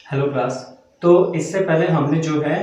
Hello class. तो इससे पहले हमने जो है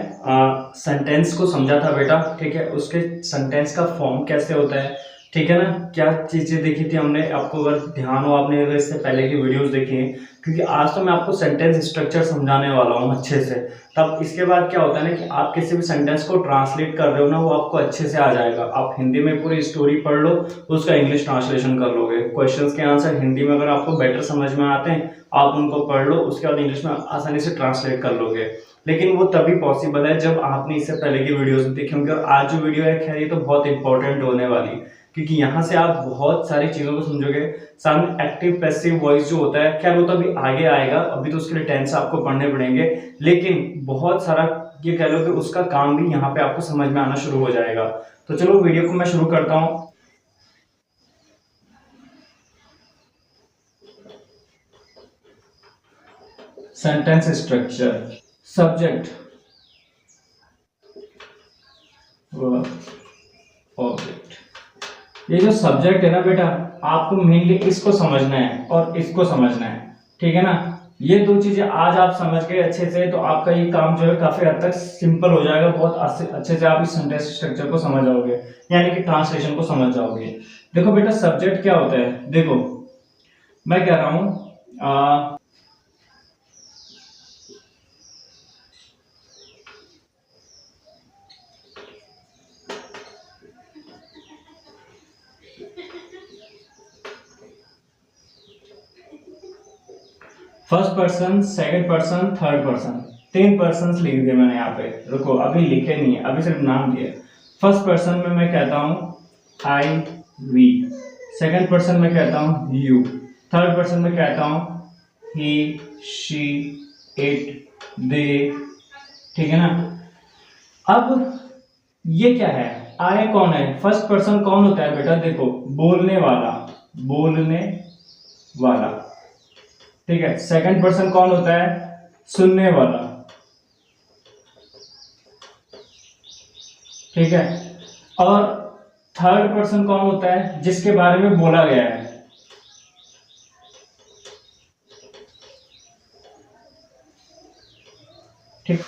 सेंटेंस को समझा था बेटा, ठीक है। उसके सेंटेंस का फॉर्म कैसे होता है, ठीक है ना। क्या चीज़ें देखी थी हमने, आपको अगर ध्यान हो, आपने अगर इससे पहले की वीडियोस देखी हैं, क्योंकि आज तो मैं आपको सेंटेंस स्ट्रक्चर समझाने वाला हूँ अच्छे से। तब इसके बाद क्या होता है ना कि आप किसी भी सेंटेंस को ट्रांसलेट कर रहे हो ना, वो आपको अच्छे से आ जाएगा। आप हिंदी में पूरी स्टोरी पढ़ लो, उसका इंग्लिश ट्रांसलेशन कर लोगे। क्वेश्चंस के आंसर हिंदी में अगर आपको बेटर समझ में आते हैं, आप उनको पढ़ लो, उसके बाद इंग्लिश में आसानी से ट्रांसलेट कर लोगे। लेकिन वो तभी पॉसिबल है जब आपने इससे पहले की वीडियोस देखी होंगी। और आज जो वीडियो है, खैर ये तो बहुत इंपॉर्टेंट होने वाली, क्योंकि यहाँ से आप बहुत सारी चीज़ों को समझोगे। सामने एक्टिव पैसिव वॉइस जो होता है, खैर वो तो अभी आगे आएगा, अभी तो उसके लिए टेंस आपको पढ़ने पड़ेंगे। लेकिन बहुत सारा ये कह लो कि उसका काम भी यहाँ पे आपको समझ में आना शुरू हो जाएगा। तो चलो वीडियो को मैं शुरू करता हूँ। Sentence structure, subject, verb, object. ये जो सब्जेक्ट है ना बेटा, आपको मेनली इसको समझना है और इसको समझना है, ठीक है ना। ये दो चीजें आज आप समझ गए अच्छे से, तो आपका ये काम जो है काफी हद तक सिंपल हो जाएगा। बहुत अच्छे से आप इस सेंटेंस स्ट्रक्चर को समझ जाओगे, यानी कि ट्रांसलेशन को समझ जाओगे। देखो बेटा, सब्जेक्ट क्या होता है, देखो मैं कह रहा हूं first person, second person, third person, तीन पर्सन लिख दिए मैंने यहाँ पे। रुको, अभी लिखे नहीं है, अभी सिर्फ नाम दिए। फर्स्ट पर्सन में मैं कहता हूँ आई, वी। सेकंड पर्सन में कहता हूँ यू। थर्ड पर्सन में कहता हूँ ही, शी, इट, दे, ठीक है ना। अब ये क्या है, आई कौन है, फर्स्ट पर्सन कौन होता है बेटा, देखो बोलने वाला, बोलने वाला, ठीक है। सेकंड पर्सन कौन होता है, सुनने वाला, ठीक है। और थर्ड पर्सन कौन होता है, जिसके बारे में बोला गया है, ठीक।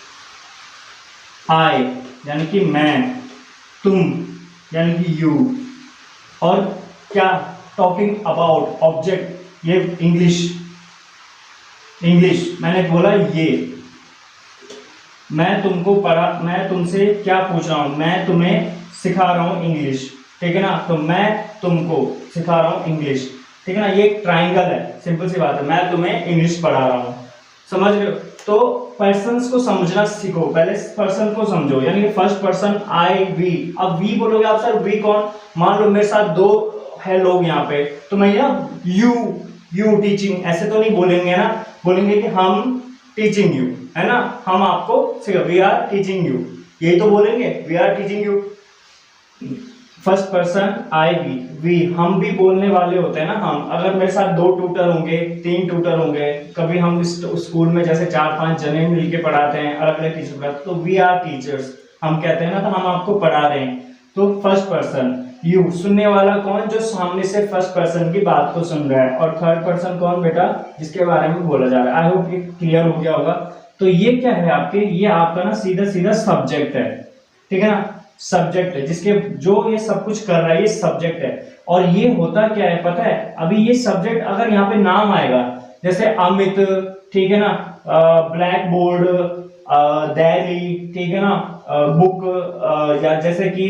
आई यानी कि मैं, तुम यानी कि यू, और क्या, टॉकिंग अबाउट, ऑब्जेक्ट, ये इंग्लिश, इंग्लिश मैंने बोला ये। मैं तुमसे क्या पूछ रहा हूं, मैं तुम्हें सिखा रहा हूं इंग्लिश, ठीक है ना। तो मैं तुमको सिखा रहा हूं इंग्लिश, ठीक है ना। ये एक ट्राइंगल है, सिंपल सी बात है, मैं तुम्हें इंग्लिश पढ़ा रहा हूं, समझ रहे हो। तो पर्सन्स को समझना सीखो, पहले पर्सन को समझो, यानी कि फर्स्ट पर्सन आई, वी। अब वी बोलोगे आप, सर वी कौन, मान लो मेरे साथ दो है लोग यहाँ पे, तो मैं यू टीचिंग ऐसे तो नहीं बोलेंगे ना, बोलेंगे कि हम टीचिंग यू, है ना, हम आपको सिखा, वी आर टीचिंग यू, यही तो बोलेंगे, we are teaching you. First person I, we, हम भी बोलने वाले होते हैं ना। हम, अगर मेरे साथ दो ट्यूटर होंगे, तीन ट्यूटर होंगे, कभी हम स्कूल में जैसे 4-5 जने मिलके पढ़ाते हैं, अलग अलग टीचर पढ़ाते, तो वी आर टीचर्स हम कहते हैं ना, तो हम आपको पढ़ा रहे हैं। तो फर्स्ट पर्सन यू, सुनने वाला कौन, जो सामने से फर्स्ट पर्सन की बात को सुन रहा है। और थर्ड पर्सन कौन बेटा, जिसके बारे में बोला जा रहा है। आई होप ये क्लियर हो गया होगा। तो ये क्या है आपके, ये आपका ना सीधा सीधा सब्जेक्ट है, ठीक है ना। सब्जेक्ट है, जिसके जो ये सब कुछ कर रहा है, ये सब्जेक्ट है। और ये होता क्या है पता है, अभी ये सब्जेक्ट अगर यहाँ पे नाम आएगा, जैसे अमित, ठीक है ना, ब्लैक बोर्ड, दैली, ठीक है ना, बुक, या जैसे कि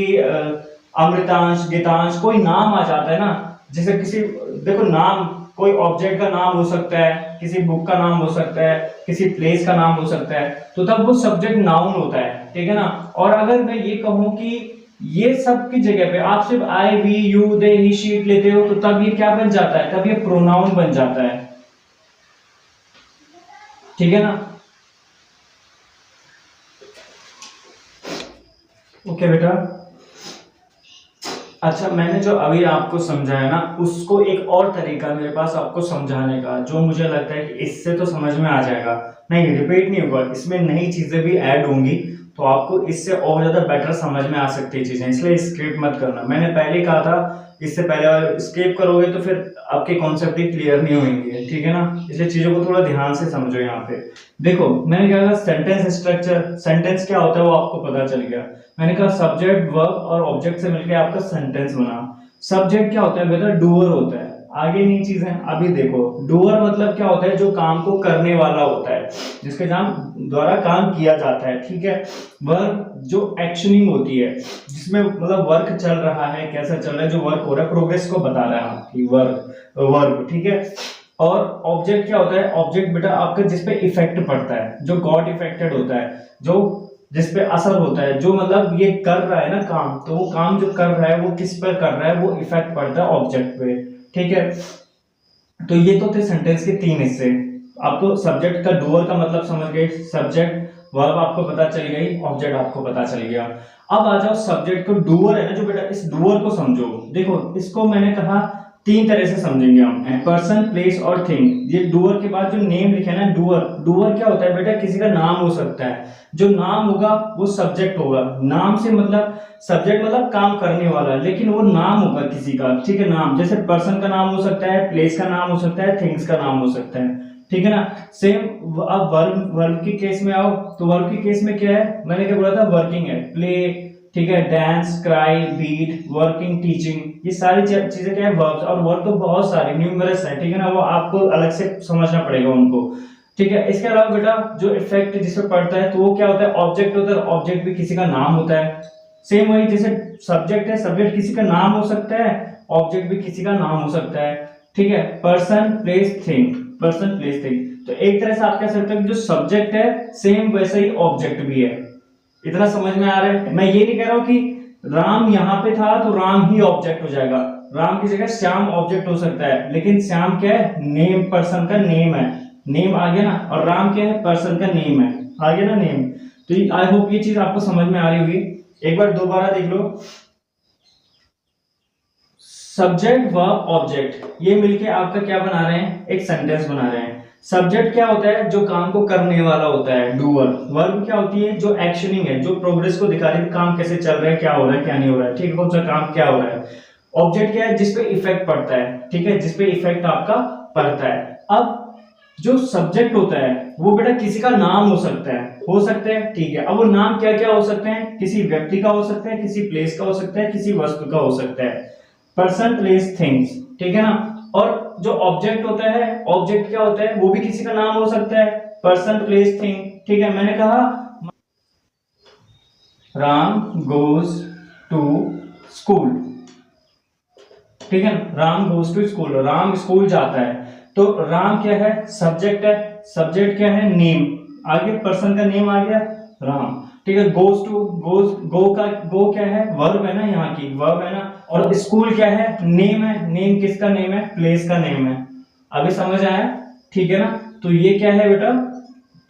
अमृतांश, गीतांश, कोई नाम आ जाता है ना, जैसे किसी, देखो नाम कोई ऑब्जेक्ट का नाम हो सकता है, किसी बुक का नाम हो सकता है, किसी प्लेस का नाम हो सकता है, तो तब वो सब्जेक्ट नाउन होता है, ठीक है ना। और अगर मैं ये कहूं कि ये सब की जगह पे आप सिर्फ I, we, you, they, he, she लेते हो, तो तब ये क्या बन जाता है, तब ये प्रोनाउन बन जाता है, ठीक है ना। ओके बेटा, अच्छा मैंने जो अभी आपको समझाया ना, उसको एक और तरीका मेरे पास आपको समझाने का, जो मुझे लगता है कि इससे तो समझ में आ जाएगा, नहीं रिपीट नहीं होगा, इसमें नई चीजें भी ऐड होंगी, तो आपको इससे और ज्यादा बेटर समझ में आ सकती है चीजें, इसलिए स्क्रिप्ट मत करना। मैंने पहले कहा था इससे पहले स्किप करोगे तो फिर आपके कॉन्सेप्ट ही क्लियर नहीं होंगे, ठीक है ना। इसलिए चीजों को थोड़ा ध्यान से समझो। यहाँ पे देखो मैंने क्या कहा, सेंटेंस स्ट्रक्चर, सेंटेंस क्या होता है वो आपको पता चल गया। मैंने कहा सब्जेक्ट वर्ब और ऑब्जेक्ट से मिलकर आपका सेंटेंस बना। सब्जेक्ट क्या होता है बेटा, डूअर होता है। आगे नहीं चीजें अभी देखो, डूअर मतलब क्या होता है, जो काम को करने वाला होता है, जिसके द्वारा काम किया जाता है, ठीक है। वर्ब जो एक्शनिंग होती है, जिसमें मतलब वर्क चल रहा है, कैसा चल रहा है, जो वर्क हो रहा है, प्रोग्रेस को बता रहा है कि वर्क, ठीक है। और ऑब्जेक्ट क्या होता है, ऑब्जेक्ट बेटा आपका जिसपे इफेक्ट पड़ता है, जो गॉड इफेक्टेड होता है, जो जिसपे असर होता है, जो मतलब ये कर रहा है ना काम, तो वो काम जो कर रहा है वो किस पर कर रहा है, वो इफेक्ट पड़ता है ऑब्जेक्ट पे, ठीक है। तो ये तो थे सेंटेंस के 3 हिस्से। आपको सब्जेक्ट का डूअर का मतलब समझ गए, सब्जेक्ट वर्ब आपको पता चल गई, ऑब्जेक्ट आपको पता चल गया। अब आ जाओ सब्जेक्ट को, डूअर है ना जो बेटा, इस डूअर को समझो। देखो इसको मैंने कहा 3 तरह से समझेंगे हम, पर्सन, प्लेस और थिंग। ये डूअर के बाद जो नेम लिखे ना, डूअर क्या होता है बेटा, किसी का नाम हो सकता है। जो नाम होगा वो सब्जेक्ट होगा। नाम से मतलब सब्जेक्ट मतलब काम करने वाला, लेकिन वो नाम होगा किसी का, ठीक है। नाम जैसे पर्सन का नाम हो सकता है, प्लेस का नाम हो सकता है, थिंग्स का नाम हो सकता है, ठीक है ना। सेम अब वर्ब के केस में आओ, तो वर्ब के केस में क्या है, मैंने क्या बोला था, वर्किंग है, प्ले, ठीक है, dance, cry, beat, working, teaching, ये सारी चीजें क्या है, वर्ब्स। और वर्ब तो बहुत सारे न्यूमरस है, ठीक है ना, वो आपको अलग से समझना पड़ेगा उनको, ठीक है। इसके अलावा बेटा जो इफेक्ट जिसपे पड़ता है, तो वो क्या होता है, ऑब्जेक्ट होता है। ऑब्जेक्ट भी किसी का नाम होता है। सेम वही जैसे सब्जेक्ट है, सब्जेक्ट किसी का नाम हो सकता है, ऑब्जेक्ट भी किसी का नाम हो सकता है, ठीक है। Person, place, thing, person, place, thing. तो एक तरह से आप कह सकते हो कि जो सब्जेक्ट है सेम वैसा ही ऑब्जेक्ट भी है। इतना समझ में आ रहा है। मैं ये नहीं कह रहा हूं कि राम यहाँ पे था तो राम ही ऑब्जेक्ट हो जाएगा। राम की जगह श्याम ऑब्जेक्ट हो सकता है, लेकिन श्याम क्या है, नेम, पर्सन का नेम है, नेम आ गया ना। और राम क्या है, पर्सन का नेम है, आ गया ना नेम। तो आई होप ये चीज आपको समझ में आ रही होगी। एक बार दोबारा देख लो, सब्जेक्ट वर्ब ऑब्जेक्ट ये मिलके आपका क्या बना रहे हैं, एक सेंटेंस बना रहे हैं। सब्जेक्ट क्या होता है, जो काम को करने वाला होता है, डूअर। वर्ब क्या होती है, जो एक्शनिंग है, जो प्रोग्रेस को दिखा रही है, काम कैसे चल रहा है, क्या हो रहा है, क्या नहीं हो रहा है, ठीक है, कौन सा काम क्या हो रहा है। ऑब्जेक्ट क्या है, जिसपे इफेक्ट पड़ता है, ठीक है, जिसपे इफेक्ट आपका पड़ता है। अब जो सब्जेक्ट होता है वो बेटा किसी का नाम हो सकता है, ठीक है। अब वो नाम क्या क्या हो सकते हैं, किसी व्यक्ति का हो सकता है, किसी प्लेस का हो सकता है, किसी वस्तु का हो सकता है। पर्सन, प्लेस, थिंग्स, ठीक है ना। और जो ऑब्जेक्ट होता है, ऑब्जेक्ट क्या होता है, वो भी किसी का नाम हो सकता है, पर्सन, प्लेस, थिंग, ठीक है। मैंने कहा राम गोज टू स्कूल, ठीक है, Ram goes to school, Ram school जाता है। तो राम क्या है, सब्जेक्ट है, सब्जेक्ट क्या है, नेम, आगे पर्सन का नेम आ गया राम, ठीक है। गोज टू, गो क्या है, वर्ब है ना, यहाँ की वर्ब है ना। और स्कूल क्या है, नेम है, नेम किसका नेम है, प्लेस का नेम है। अभी समझ आया, ठीक है ना। तो ये क्या है बेटा,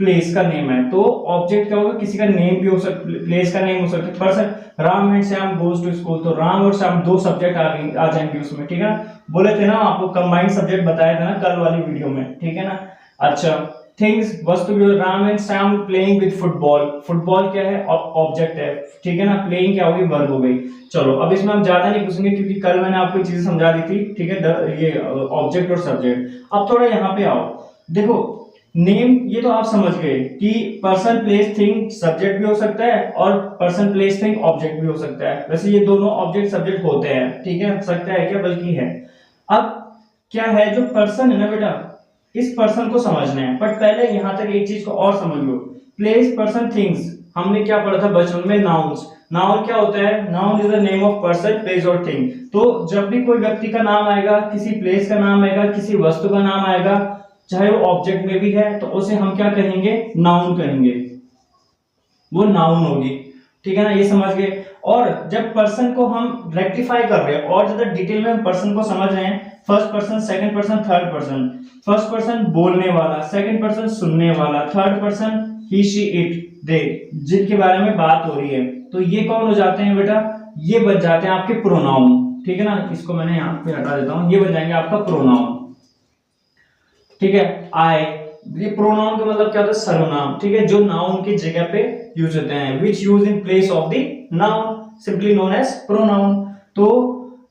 प्लेस का नेम है। तो ऑब्जेक्ट क्या होगा, किसी का नेम भी हो सकता है, प्लेस का नेम हो सकता है। Person, Ram and Shyam goes to school, तो राम और श्याम 2 सब्जेक्ट आ जाएंगे उसमें, ठीक है ना। बोले थे ना आपको, कंबाइंड सब्जेक्ट बताया था ना कल वाली वीडियो में, ठीक है ना। अच्छा, थिंग्स, वस्तु भी, Ram and Shyam playing with football, football क्या है, ऑब्जेक्ट है, ठीक है ना। प्लेइंग क्या होगी, वर्ब हो गई। चलो अब इसमें हम ज्यादा नहीं घुसेंगे, क्योंकि कल मैंने आपको चीजें समझा दी थी, ठीक है, ये ऑब्जेक्ट और सब्जेक्ट। अब थोड़ा यहाँ पे आओ, देखो नेम ये तो आप समझ गए कि पर्सन, प्लेस, थिंग सब्जेक्ट भी हो सकता है, और पर्सन, प्लेस, थिंग ऑब्जेक्ट भी हो सकता है। वैसे ये दोनों ऑब्जेक्ट सब्जेक्ट होते हैं, ठीक है, सकता है क्या, बल्कि है। अब क्या है, जो पर्सन है ना बेटा, इस पर्सन को समझना है, बट पहले यहां तक एक चीज को और समझ लो। प्लेस, पर्सन, थिंग्स हमने क्या पढ़ा था बचपन में, नाउन्स। नाउन क्या होता है, noun is the name of person, place और थिंग। तो जब भी कोई व्यक्ति का नाम आएगा, किसी प्लेस का नाम आएगा, किसी वस्तु का नाम आएगा, चाहे वो ऑब्जेक्ट में भी है, तो उसे हम क्या कहेंगे, नाउन कहेंगे, वो नाउन होगी, ठीक है ना, ये समझ गए। और जब पर्सन को हम रेक्टिफाई कर रहे हैं और ज्यादा डिटेल में हम पर्सन को समझ रहे हैं, first person, second person, third person. First person बोलने वाला, सेकंड पर्सन सुनने वाला, third person he, she, it, they, जिनके बारे में बात हो रही है, तो ये कौन हो जाते हैं बेटा, ये बन जाते हैं आपके प्रोनाउन, ठीक है ना। इसको मैंने यहाँ पे हटा देता हूं, ये बन जाएंगे आपका प्रोनाउन, ठीक है। आई, ये प्रोनाउन का मतलब क्या होता है, सर्वनाम, ठीक है, जो नाउन की जगह पे यूज होते हैं, which use in place of the noun, simply known as pronoun. तो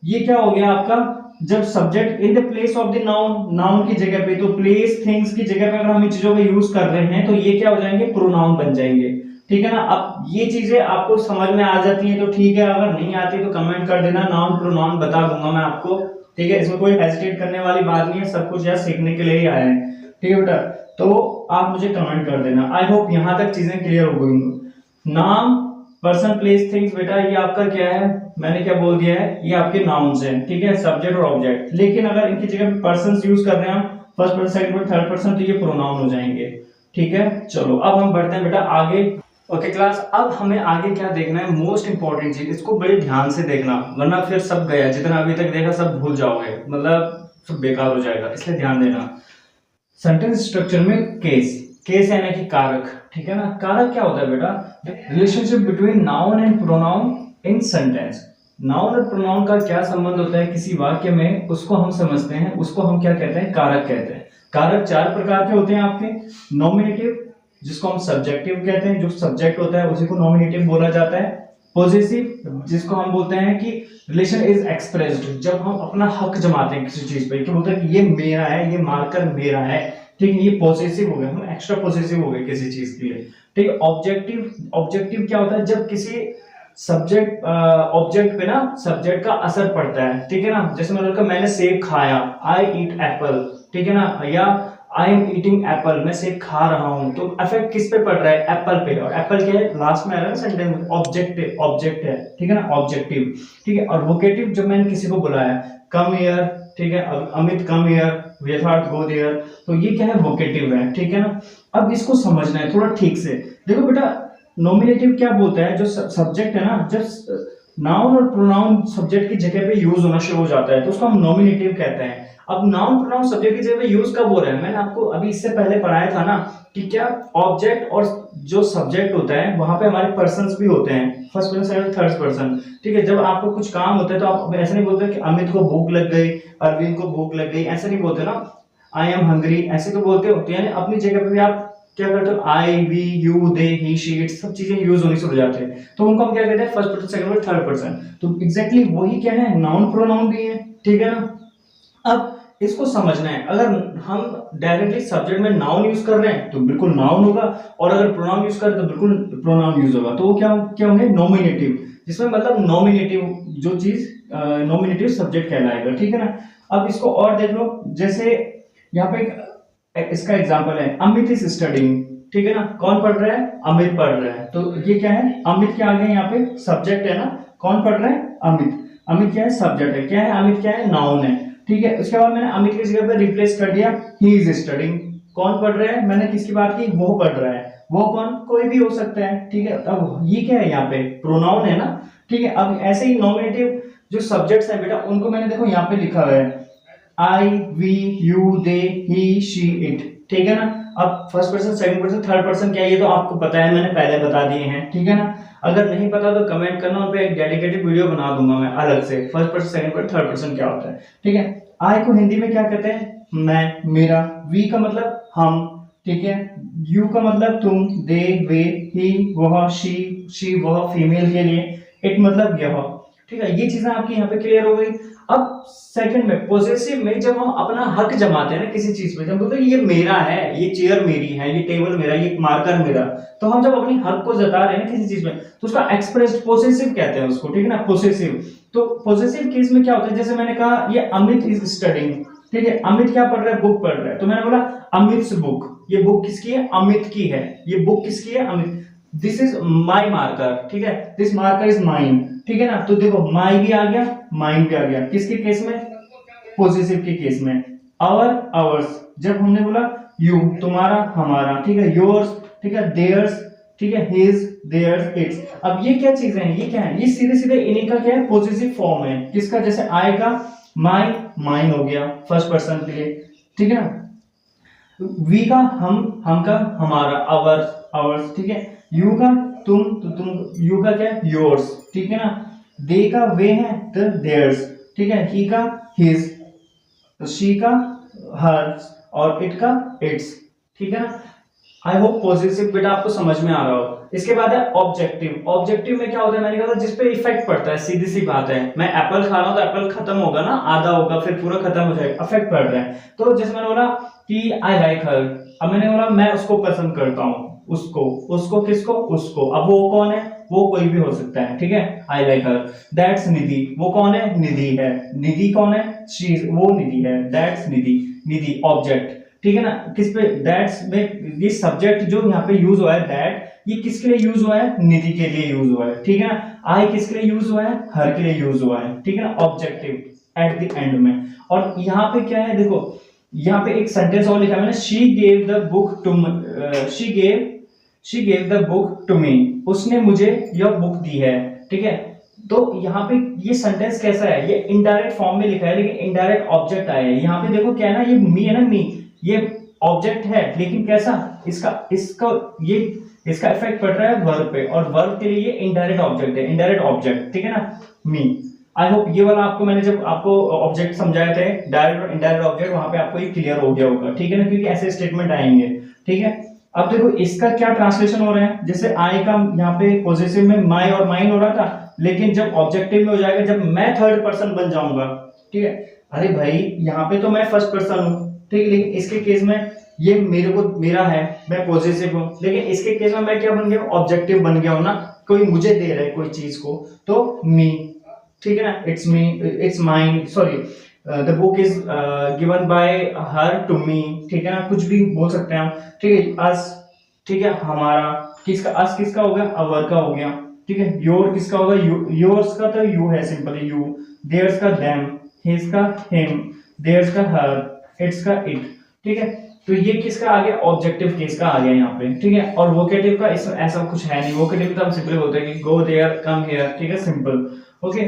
ये क्या हो गया आपका, जब subject in the place of the noun, noun की जगह पे, तो प्लेस थिंग्स की जगह पे अगर हम इन चीजों का यूज कर रहे हैं तो ये क्या हो जाएंगे, प्रोनाउन बन जाएंगे। ठीक है ना। अब ये चीजें आपको समझ में आ जाती हैं तो ठीक है, अगर नहीं आती तो कमेंट कर देना, नाउन प्रोनाउन बता दूंगा मैं आपको। ठीक है, इसमें कोई हेजिटेट करने वाली बात नहीं है, सब कुछ यार सीखने के लिए ही आया है। ठीक है बेटा, तो आप मुझे कमेंट कर देना। आई होप यहाँ तक चीजें क्लियर हो गई। नाम, पर्सन, प्लेस, थिंग्स, बेटा ये आपका क्या है, मैंने क्या बोल दिया है, ये आपके नाउन्स हैं। ठीक है, सब्जेक्ट और ऑब्जेक्ट। लेकिन अगर इनकी जगह पर्सन यूज कर रहे हैं हम, first person, second person, third person, तो ये प्रोनाउन हो जाएंगे। ठीक है, चलो अब हम बढ़ते हैं बेटा आगे। ओके क्लास, अब हमें आगे क्या देखना है, मोस्ट इंपॉर्टेंट चीज, इसको बड़े ध्यान से देखना, वरना फिर सब गया, जितना अभी तक देखा सब भूल जाओगे, मतलब सब बेकार हो जाएगा, इसलिए ध्यान देना। सेंटेंस स्ट्रक्चर में केस, केस यानी कि कारक। ठीक है ना। कारक क्या होता है बेटा, relationship between noun and pronoun in sentence. Noun और प्रोनाउन का क्या संबंध होता है किसी वाक्य में, उसको हम समझते हैं, उसको हम क्या कहते हैं, कारक कहते हैं। कारक चार प्रकार के होते हैं आपके। नॉमिनेटिव, जिसको हम सब्जेक्टिव कहते हैं, जो सब्जेक्ट होता है उसी को नॉमिनेटिव बोला जाता है। पॉजेसिव, जिसको हम बोलते हैं कि रिलेशन इज एक्सप्रेस्ड, जब हम अपना हक जमाते हैं किसी चीज पे, कि बोलते हैं कि ये मेरा है, ये मार्कर मेरा है। ठीक है, ये पॉसेसिव हो गए, हम एक्स्ट्रा पॉसेसिव हो गए किसी चीज के लिए। ठीक है। ऑब्जेक्टिव, ऑब्जेक्टिव क्या होता है, जब किसी सब्जेक्ट ऑब्जेक्ट पे ना सब्जेक्ट का असर पड़ता है। ठीक है ना। जैसे मतलब मैंने सेब खाया, आई ईट एप्पल। ठीक है ना। या आई एम ईटिंग एप्पल, मैं सेब खा रहा हूं, तो इफेक्ट किस पे पड़ रहा है, एप्पल पे। और एप्पल क्या है, लास्ट में आ रहा है सेंटेंस में, ऑब्जेक्ट, ऑब्जेक्ट है। ठीक है ना, ऑब्जेक्टिव। ठीक है। और वोकेटिव, जब मैंने किसी को बुलाया, कम हियर। ठीक है, अमित कम हियर, यथार्थ गो देयर, तो ये क्या है, वोकेटिव है। ठीक है ना। अब इसको समझना है थोड़ा ठीक से। देखो बेटा, नॉमिनेटिव क्या बोलता है, जो सब्जेक्ट है ना, जब नाउन और प्रोनाउन सब्जेक्ट की जगह पे यूज होना शुरू हो जाता है तो उसको हम नॉमिनेटिव कहते हैं। अब नाउन प्रोनाउन सब्जेक्ट की जगह पे यूज कब हो रहा है, मैंने आपको अभी इससे पहले पढ़ाया था ना, कि क्या ऑब्जेक्ट और जो सब्जेक्ट होता है वहां पे हमारे पर्सन्स भी होते हैं, first person, second, third person. ठीक है, जब आपको कुछ काम होता है तो आप ऐसे नहीं बोलते कि अमित को भूख लग गई, अरविंद को भूख लग गई, ऐसे नहीं बोलते ना, आई एम हंग्री, ऐसे तो बोलते हो। तो यानी अपनी जगह पे भी आप क्या करते हो, I, we, you, they, he, she, it, सब चीजें यूज होनी शुरू हो जाते हैं, तो उनको हम क्या कहते हैं, first person, second person, third person. तो एग्जैक्टली वही क्या है, नाउन प्रोनाउन भी है। ठीक है ना। अब इसको समझना है, अगर हम डायरेक्टली सब्जेक्ट में नाउन यूज कर रहे हैं तो बिल्कुल नाउन होगा, और अगर प्रोनाउन यूज कर रहे हैं तो बिल्कुल प्रोनाउन यूज होगा। तो वो क्या क्या होंगे, नॉमिनेटिव, जिसमें मतलब नॉमिनेटिव जो चीज नॉमिनेटिव सब्जेक्ट कहलाएगा। ठीक है ना। अब इसको और देख लो, जैसे यहाँ पे इसका एग्जांपल है, अमित इज स्टडीइंग। ठीक है ना, कौन पढ़ रहा है, अमित पढ़ रहा है, तो ये क्या है, अमित के आगे यहाँ पे सब्जेक्ट है ना, कौन पढ़ रहा है, अमित। अमित क्या है, सब्जेक्ट है, क्या है, अमित क्या है, नाउन है। ठीक है, उसके बाद मैंने अमित की जगह पे रिप्लेस कर दिया, ही इज स्टडीइंग। कौन पढ़ रहा है, मैंने किसकी बात की, वो पढ़ रहा है, वो कौन, कोई भी हो सकता है। ठीक है, अब ये क्या है, यहाँ पे प्रोनाउन है ना। ठीक है, अब ऐसे ही नॉमिनेटिव जो सब्जेक्ट्स है बेटा, उनको मैंने देखो यहाँ पे लिखा हुआ है, I, we, you, they, he, she, it. ठीक है ना। अब first person, second person, third person क्या है, ये तो आपको पता है, मैंने पहले बता दिए हैं। ठीक है ना। अगर नहीं पता तो कमेंट करना, उन पे एक डेडिकेटेड वीडियो बना दूंगा मैं अलग से, first person, second person, third person क्या होता है। ठीक है। आई को हिंदी में क्या कहते हैं, मैं, मेरा। वी का मतलब हम। ठीक है। यू का मतलब तुम, दे, वे, ही, वह, शी, वह फीमेल के लिए, इट मतलब यह। ठीक है, ये चीजें आपकी यहाँ पे क्लियर हो गई। अब सेकंड में, पॉसेसिव में, जब हम अपना हक जमाते हैं ना किसी चीज पे, जब बोलते हैं ये मेरा है, ये चेयर मेरी है, ये टेबल मेरा, ये मार्कर मेरा, तो हम जब अपनी हक को जता रहे हैं किसी चीज में, तो उसका एक्सप्रेस्ड पॉसेसिव कहते हैं उसको। ठीक है ना, पॉसेसिव। तो पॉसेसिव केस में क्या होता है, जैसे मैंने कहा ये अमित इज स्टडीइंग। ठीक है, अमित क्या पढ़ रहा है, बुक पढ़ रहा है, तो मैंने बोला अमित्स बुक, ये बुक किसकी है, अमित की है, ये बुक किसकी है, Amit. This is my marker. ठीक है, दिस मार्कर इज माइन। ठीक है ना। तो देखो, माई भी आ गया, माइन भी आ गया, किसके केस में, पॉसेसिव के केस में। आवर, आवर्स, जब हमने बोला यू, तुम्हारा, हमारा। ठीक है, योर्स। ठीक है, देयर्स। ठीक है, हिज, देयर्स, इट्स। अब ये क्या चीजें हैं, ये क्या है, ये सीधे सीधे इन्हीं का क्या है, पॉसेसिव फॉर्म है। किसका, जैसे आई का माई, माइन हो गया फर्स्ट पर्सन के लिए। ठीक है ना। वी का हम का हमारा, आवर्स, आवर्स। ठीक है। यू का तुम, तो तुम, यू का क्या है, योर्स। ठीक है ना। दे का वे है, तो देयर्स। ठीक है। ही का हिज, तो शी का हर्स, और इट का इट्स। ठीक है ना। आई होप पॉजिटिव बेटा आपको समझ में आ रहा हो। इसके बाद है ऑब्जेक्टिव। ऑब्जेक्टिव में क्या होता है, मैंने कहा था जिस पे इफेक्ट पड़ता है, सीधी सी बात है, मैं एप्पल खा रहा हूं तो एप्पल खत्म होगा ना, आधा होगा फिर पूरा खत्म हो जाएगा, इफेक्ट पड़ रहा है। तो जैसे मैंने बोला कि आई लाइक हर, अब मैंने बोला मैं उसको पसंद करता हूँ, उसको, उसको किसको, उसको। अब वो कौन है, वो कोई भी हो सकता है, ठीक है, आई लाइक हर। दैट्स निधि, वो कौन है, निधि है। निधि कौन है, शी, वो निधि है, दैट्स निधि। निधि ऑब्जेक्ट, ठीक है ना, किस पे, दैट्स में ये सब्जेक्ट जो यहाँ पे यूज हुआ है दैट, ये किसके लिए यूज हुआ है, निधि के लिए यूज हुआ है, ठीक है ना। आई किसके लिए यूज हुआ है, हर के लिए यूज हुआ है, ठीक है ना, ऑब्जेक्टिव एट द एंड में। और यहाँ पे क्या है देखो, यहाँ पे एक सेंटेंस और लिखा है मैंने, she gave the book to, she gave the book to me, उसने मुझे यह बुक दी है, ठीक है। तो यहाँ पे ये सेंटेंस कैसा है, ये इनडायरेक्ट फॉर्म में लिखा है लेकिन इनडायरेक्ट ऑब्जेक्ट आया है। यहाँ पे देखो क्या है ना, ये मी है ना, मी, ये ऑब्जेक्ट है लेकिन कैसा, इसका इफेक्ट पड़ रहा है वर्ब पे, और वर्ब के लिए ये इनडायरेक्ट ऑब्जेक्ट है, इनडायरेक्ट ऑब्जेक्ट, ठीक है ना, मी। आई होप ये वाला आपको, मैंने जब आपको ऑब्जेक्ट समझाए थे, डायरेक्ट और इनडायरेक्ट ऑब्जेक्ट, वहां पे आपको ये क्लियर हो गया होगा, ठीक है ना, क्योंकि ऐसे स्टेटमेंट आएंगे, ठीक है। अब देखो इसका क्या ट्रांसलेशन हो रहा है, जैसे आई का यहाँ पे पॉजिटिव में माई और माइन हो रहा था, लेकिन जब ऑब्जेक्टिव में हो जाएगा, जब मैं थर्ड पर्सन बन जाऊंगा, ठीक है, अरे भाई यहाँ पे तो मैं फर्स्ट पर्सन हूँ, ठीक है, लेकिन इसके केस में ये मेरे को, मेरा है, मैं पॉजिटिव हूँ, लेकिन इसके केस में मैं क्या बन गया, ऑब्जेक्टिव बन गया हूँ ना, कोई मुझे दे रहा है कोई चीज को, तो मी, ठीक है ना, it's me, it's mine, sorry, the book is given by her to me, ठीक है ना, कुछ भी बोल सकते हैं हम, ठीक है, अस, ठीक है, हमारा, किसका, अस किसका हो गया, अवर का हो गया, ठीक है, योर किसका होगा, योर्स का तो यू है, सिंपली यू, देयर्स का देम, हिज का हिम, देयर्स का हर, इट्स का इट, ठीक है। तो ये किसका आ गया, ऑब्जेक्टिव केस का आ गया यहाँ पे, ठीक है। और वोकेटिव का ऐसा कुछ है नहीं, वोकेटिव तो हम सिंपली बोलते हैं कि गो देयर, कम हियर, ठीक है, सिंपल, ओके।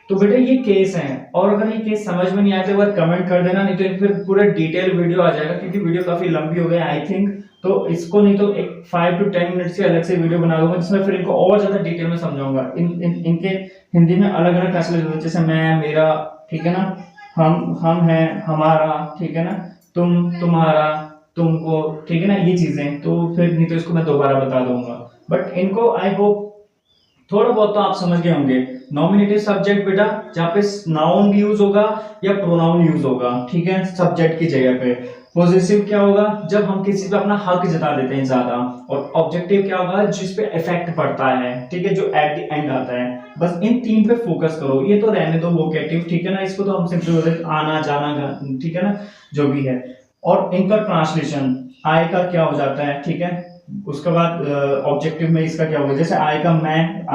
तो बेटा ये केस है, और अगर ये केस समझ में नहीं आए तो एक बार कमेंट कर देना, नहीं तो फिर पूरा डिटेल वीडियो आ जाएगा, क्योंकि वीडियो काफी लंबी हो गई आई थिंक, तो इसको नहीं तो एक 5 to 10 मिनट की अलग से वीडियो बना दूंगा, जिसमें फिर इनको और ज्यादा डिटेल में समझाऊंगा। इनके हिंदी में अलग अलग ट्रांसलेशन होते हैं, जैसे मैं, मेरा, ठीक है ना, हम हैं, हमारा, ठीक है ना, तुम, तुम्हारा, तुमको, ठीक है ना, ये चीजें, तो फिर नहीं तो इसको मैं दोबारा बता दूंगा। बट इनको आई होप थोड़ा बहुत तो आप समझ गए होंगे। नॉमिनेटिव सब्जेक्ट बेटा जहाँ पे नाउन भी यूज होगा या प्रोनाउन यूज होगा, ठीक है, सब्जेक्ट की जगह पे। पॉजिटिव क्या होगा, जब हम किसी पे अपना हक जता देते हैं ज्यादा। और ऑब्जेक्टिव क्या होगा, जिस पे इफेक्ट पड़ता है, ठीक है, जो एट द एंड आता है। बस इन 3 पे फोकस करो, ये तो रहने दो वोकेटिव, ठीक है ना, इसको तो हम सिंपली बोलते हैं आना जाना, ठीक है ना, जो भी है। और इनका ट्रांसलेशन आई का क्या हो जाता है, ठीक है, उसके बाद ऑब्जेक्टिव में इसका क्या होगा, जैसे आई का मैं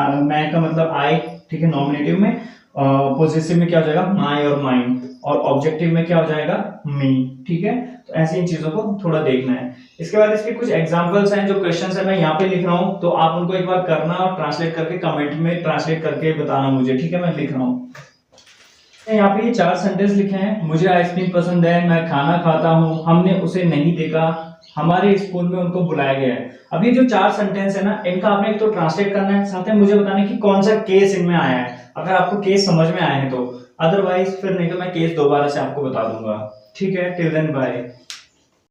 का मतलब आई, ठीक है, नॉमिनेटिव में, पॉजिटिव में क्या हो जाएगा, माई और माइन, और ऑब्जेक्टिव में क्या हो जाएगा, मी, ठीक है। तो ऐसी इन चीजों को थोड़ा देखना है। इसके बाद इसके कुछ एग्जांपल्स हैं, जो क्वेश्चंस है मैं यहाँ पे लिख रहा हूँ, तो आप उनको एक बार करना और ट्रांसलेट करके कमेंट में ट्रांसलेट करके बताना मुझे, ठीक है, मैं लिख रहा हूँ। यहाँ पे ये 4 सेंटेंस लिखे हैं, मुझे आइसक्रीम पसंद है, मैं खाना खाता हूँ, हमने उसे नहीं देखा, हमारे स्कूल में उनको बुलाया गया है। अब ये जो 4 सेंटेंस है ना, इनका आपने एक तो ट्रांसलेट करना है, साथ में मुझे बताना है कि कौन सा केस इनमें आया है, अगर आपको केस समझ में आए हैं तो, अदरवाइज फिर नहीं तो मैं केस दोबारा से आपको बता दूंगा, ठीक है। Till then bye.